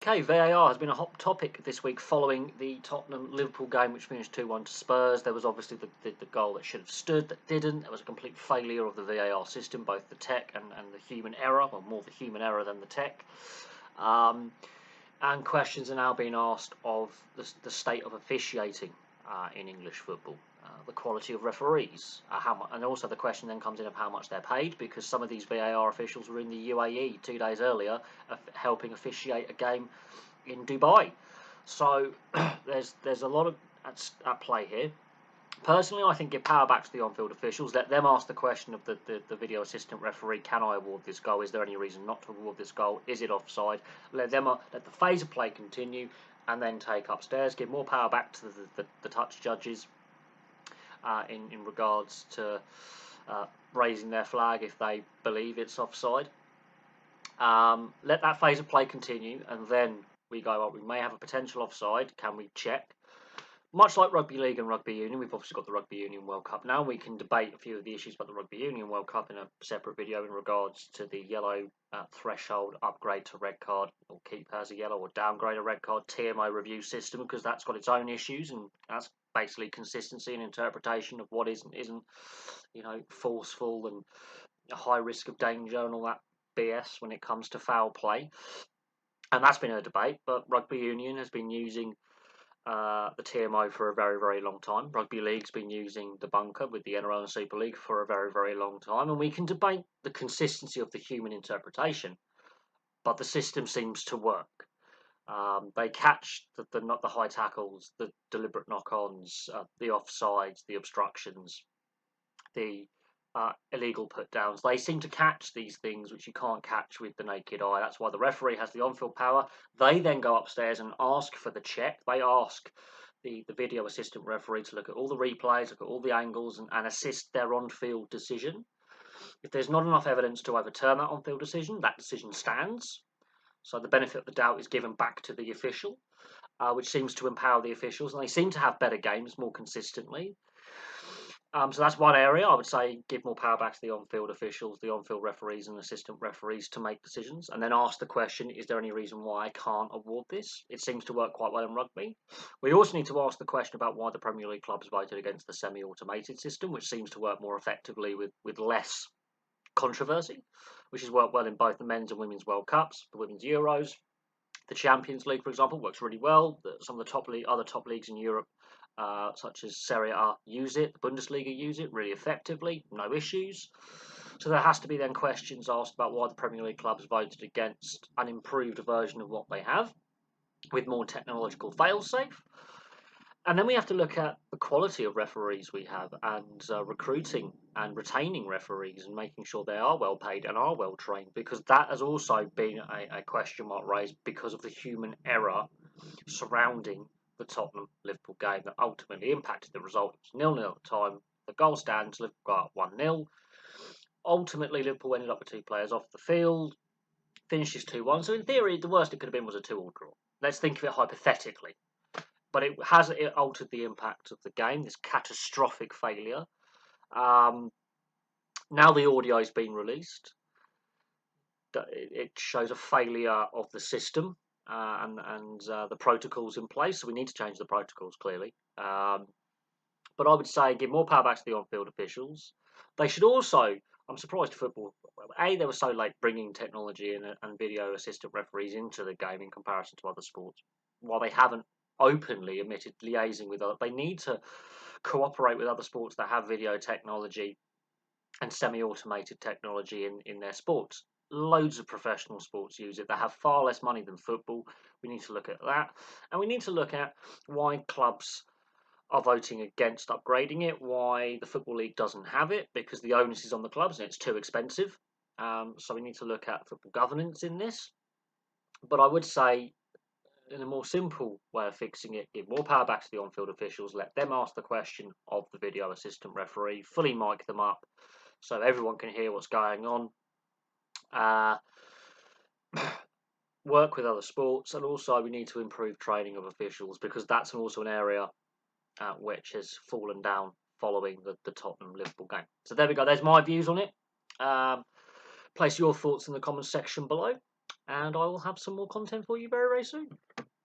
Okay, VAR has been a hot topic this week following the Tottenham-Liverpool game, which finished 2-1 to Spurs. There was obviously the goal that should have stood, that didn't. There was a complete failure of the VAR system, both the tech and the human error, well, more the human error than the tech. And questions are now being asked of the state of officiating in English football. The quality of referees, and also the question then comes in of how much they're paid, because some of these VAR officials were in the UAE 2 days earlier helping officiate a game in Dubai. So there's a lot of at play here. Personally, I think give power back to the on-field officials. Let them ask the question of the video assistant referee: can I award this goal? Is there any reason not to award this goal? Is it offside? Let the phase of play continue, and then take upstairs. Give more power back to the touch judges in regards to raising their flag if they believe it's offside. Let that phase of play continue, and then we go, well, we may have a potential offside. Can we check? Much like Rugby League and Rugby Union, we've obviously got the Rugby Union World Cup now. We can debate a few of the issues about the Rugby Union World Cup in a separate video in regards to the yellow threshold upgrade to red card, or keep as a yellow, or downgrade a red card TMO review system, because that's got its own issues, and that's basically consistency and interpretation of what isn't, forceful and a high risk of danger and all that BS when it comes to foul play. And that's been a debate, but Rugby Union has been using the TMO for a very, very long time. Rugby League's been using the bunker with the NRL and Super League for a very, very long time, and we can debate the consistency of the human interpretation, but the system seems to work. They catch the high tackles, the deliberate knock-ons, the offsides, the obstructions, the illegal put-downs. They seem to catch these things which you can't catch with the naked eye. That's why the referee has the on-field power. They then go upstairs and ask for the check. They ask the video assistant referee to look at all the replays, look at all the angles, and assist their on-field decision. If there's not enough evidence to overturn that on-field decision, that decision stands. So the benefit of the doubt is given back to the official, which seems to empower the officials, and they seem to have better games more consistently. So that's one area. I would say give more power back to the on-field officials, the on-field referees and assistant referees to make decisions, and then ask the question, is there any reason why I can't award this? It seems to work quite well in rugby. We also need to ask the question about why the Premier League clubs voted against the semi-automated system, which seems to work more effectively with less controversy, which has worked well in both the men's and women's World Cups, the women's Euros. The Champions League, for example, works really well. Some of the other top leagues in Europe, such as Serie A, use it. The Bundesliga use it really effectively, no issues. So there has to be then questions asked about why the Premier League clubs voted against an improved version of what they have, with more technological fail-safe. And then we have to look at the quality of referees we have, and recruiting and retaining referees, and making sure they are well paid and are well trained, because that has also been a question mark raised because of the human error surrounding the Tottenham-Liverpool game that ultimately impacted the result. It was 0-0 at the time. The goal stands. Liverpool got up 1-0. Ultimately, Liverpool ended up with 2 players off the field. Finishes 2-1. So in theory, the worst it could have been was a 2-2 draw. Let's think of it hypothetically. But it altered the impact of the game, this catastrophic failure. Now the audio has been released. It shows a failure of the system and the protocols in place. So we need to change the protocols, clearly. But I would say give more power back to the on-field officials. They should also, I'm surprised football, they were so late bringing technology and video assistant referees into the game in comparison to other sports. While they haven't openly admitted liaising with other, they need to cooperate with other sports that have video technology and semi-automated technology in their sports. Loads of professional sports use it. They have far less money than football. We need to look at that, and we need to look at why clubs are voting against upgrading it, why the Football League doesn't have it, because the onus is on the clubs and it's too expensive. So we need to look at football governance in this. But I would say, in a more simple way of fixing it, give more power back to the on-field officials, let them ask the question of the video assistant referee, fully mic them up so everyone can hear what's going on. Work with other sports, and also we need to improve training of officials, because that's also an area which has fallen down following the Tottenham-Liverpool game. So there we go, there's my views on it. Place your thoughts in the comments section below. and I will have some more content for you very, very soon.